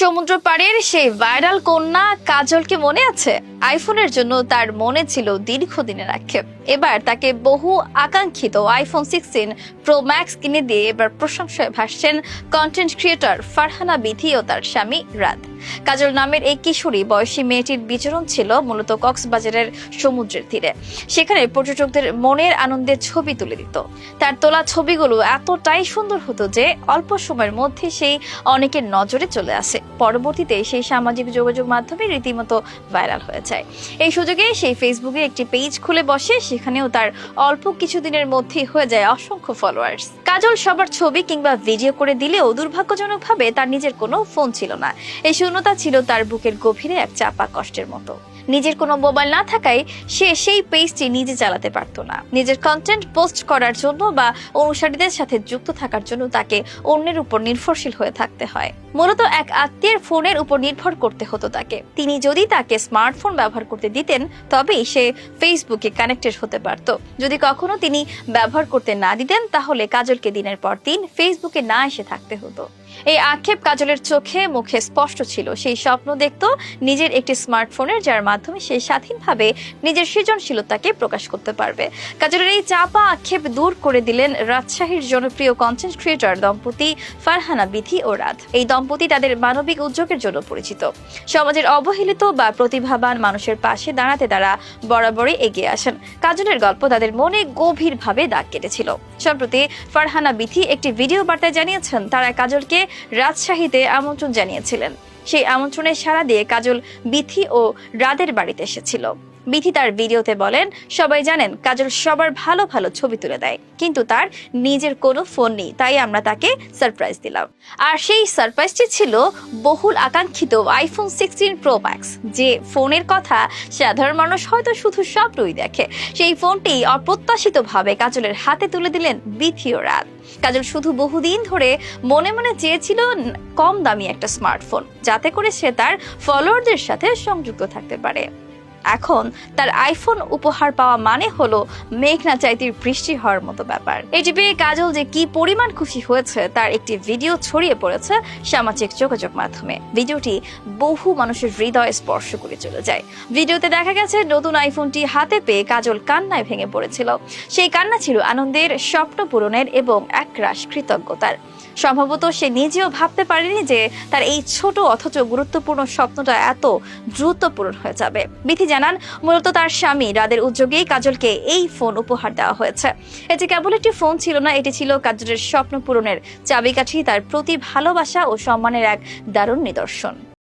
সমুদ্র পাড়ের সেই ভাইরাল কন্যা কাজলকে মনে আছে? আইফোনের জন্য তার মনে ছিল দীর্ঘদিনের আক্ষেপ। এবার তাকে বহু আকাঙ্ক্ষিত আইফোন 16 প্রো ম্যাক্স কিনে দিয়ে এবার প্রশংসায় ভাসছেন কন্টেন্ট ক্রিয়েটর ফারহানা বিথি ও তার স্বামী রাত। কাজল নামের এই কিশোরী বয়সী মেয়েটির বিচরণ ছিল মূলত কক্সবাজারের সমুদ্রের তীরে। সেখানে পর্যটকদের মনের আনন্দের ছবি তুলে দিত। তার তোলা ছবিগুলো এতটাই সুন্দর হতো যে অল্প সময়ের মধ্যে সেই অনেকের নজরে চলে আসে। পরবর্তীতে সেই সামাজিক যোগাযোগ মাধ্যমে রীতিমতো ভাইরাল হয়ে যায়। এই সুযোগে সেই ফেসবুকে একটি পেজ খুলে বসে, সেখানেও তার অল্প কিছুদিনের মধ্যেই হয়ে যায় অসংখ্য ফলোয়ার্স। কাজল সবার ছবি কিংবা ভিডিও করে দিলেও দুর্ভাগ্যজনকভাবে তার নিজের কোনো ফোন ছিল না। এই শূন্যতা ছিল তার বুকের গভীরে এক চাপা কষ্টের মতো। নিজের কোনো মোবাইল না থাকায় সে সেই পেজটি নিজে চালাতে পারত না। নিজের কন্টেন্ট পোস্ট করার জন্য বা অনুসারীদের সাথে যুক্ত থাকার জন্য তাকে অন্যের উপর নির্ভরশীল হয়ে থাকতে হয়। মূলত এক আত্মীয়ের ফোনের উপর নির্ভর করতে হতো তাকে। তিনি যদি তাকে স্মার্টফোন ব্যবহার করতে দিতেন তবেই সে ফেসবুকে কানেক্টেড হতে পারত। যদি কখনো তিনি ব্যবহার করতে না দিতেন তাহলে কাজলকে দিনের পর দিন ফেসবুকে না এসে থাকতে হতো। এই আক্ষেপ কাজলের চোখে মুখে স্পষ্ট ছিল। সেই স্বপ্ন দেখত নিজের একটি স্মার্টফোনের, যার মাধ্যমে সে স্বাধীনভাবে নিজের সৃজনশীলতাকে প্রকাশ করতে পারবে। কাজলের এই চাপা আক্ষেপ দূর করে দিলেন রাজশাহীর জনপ্রিয় কন্টেন্ট ক্রিয়েটর দম্পতি ফারহানা বিথি ও রাত। এই দম্পতি তাদের মানবিক উদ্যোগের জন্য পরিচিত। সমাজের অবহেলিত বা প্রতিভাবান মানুষের পাশে দাঁড়াতে তারা বরাবরই এগিয়ে আসেন। কাজলের গল্প তাদের মনে গভীরভাবে দাগ কেটেছিল। সম্প্রতি ফারহানা বিথি একটি ভিডিও বার্তায় জানিয়েছেন তারা কাজলকে রাজশাহীতে আমন্ত্রণ জানিয়েছিলেন। সেই আমন্ত্রণে সাড়া দিয়ে কাজল বিথি ও রাদের বাড়িতে এসেছিল। বিথি তার ভিডিওতে বলেন, সবাই জানেন কাজল সবার ভালো ভালো ছবি তুলে দেয়, কিন্তু তার নিজের কোনো ফোন নেই, তাই আমরা তাকে সারপ্রাইজ দিলাম। আর সেই সারপ্রাইজটি ছিল বহুল আকাঙ্ক্ষিত আইফোন 16 প্রো ম্যাক্স। যে ফোনের কথা সাধারণ মানুষ হয়তো শুধু স্বপ্নই দেখে, সেই ফোনটি অপ্রত্যাশিতভাবে কাজলের হাতে তুলে দিলেন বিথি ও রাত। কাজল শুধু বহুদিন ধরে মনে মনে চেয়েছিল কম দামি একটা স্মার্টফোন, যাতে করে সে তার ফলোয়ারদের সাথে সংযুক্ত থাকতে পারে। এখন তার আইফোন উপহার পাওয়া মানে হলো মেঘনা চাইতে বৃষ্টি হওয়ার মতো ব্যাপার। এটি পেয়ে কাজল যে কি পরিমাণ খুশি হয়েছে তার একটি ভিডিও ছড়িয়ে পড়েছে সামাজিক যোগাযোগ মাধ্যমে। ভিডিওটি বহু মানুষের হৃদয়ে স্পর্শ করে চলে যায়। ভিডিওতে দেখা গেছে নতুন আইফোনটি হাতে পেয়ে কাজল কান্নায় ভেঙে পড়েছিল। সেই কান্না ছিল আনন্দের, স্বপ্ন পূরণের এবং একরাশ কৃতজ্ঞতার। সম্ভবত সে নিজেও ভাবতে পারেনি যে তার এই ছোট অথচ গুরুত্বপূর্ণ স্বপ্নটা এত দ্রুত পূরণ হয়ে যাবে। বিথি জানান, মূলত তার স্বামী রাদের উদ্যোগেই কাজলকে এই ফোন উপহার দেওয়া হয়েছে। এটি কেবল একটি ফোন ছিল না, এটি ছিল কাজলের স্বপ্ন পূরণের চাবিকাঠি, তার প্রতি ভালোবাসা ও সম্মানের এক দারুণ নিদর্শন।